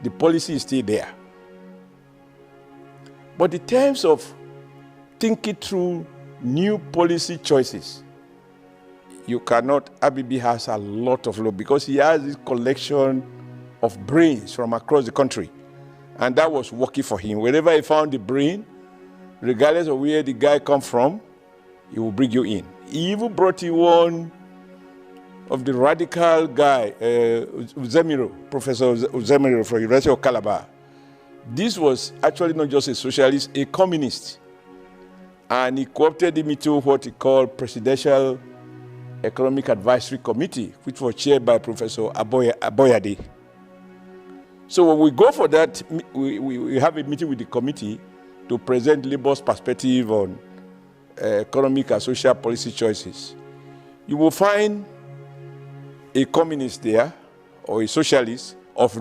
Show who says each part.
Speaker 1: The policy is still there. But in terms of thinking through new policy choices, you cannot. Abibi has a lot of love because he has this collection of brains from across the country. And that was working for him. Wherever he found the brain, regardless of where the guy come from, he will bring you in. He even brought in one of the radical guy, Professor Uzemiro from University of Calabar. This was actually not just a socialist, a communist. And he co-opted him into what he called Presidential Economic Advisory Committee, which was chaired by Professor Aboyade. So when we go for that, we have a meeting with the committee to present Labour's perspective on economic and social policy choices. You will find a communist there, or a socialist, of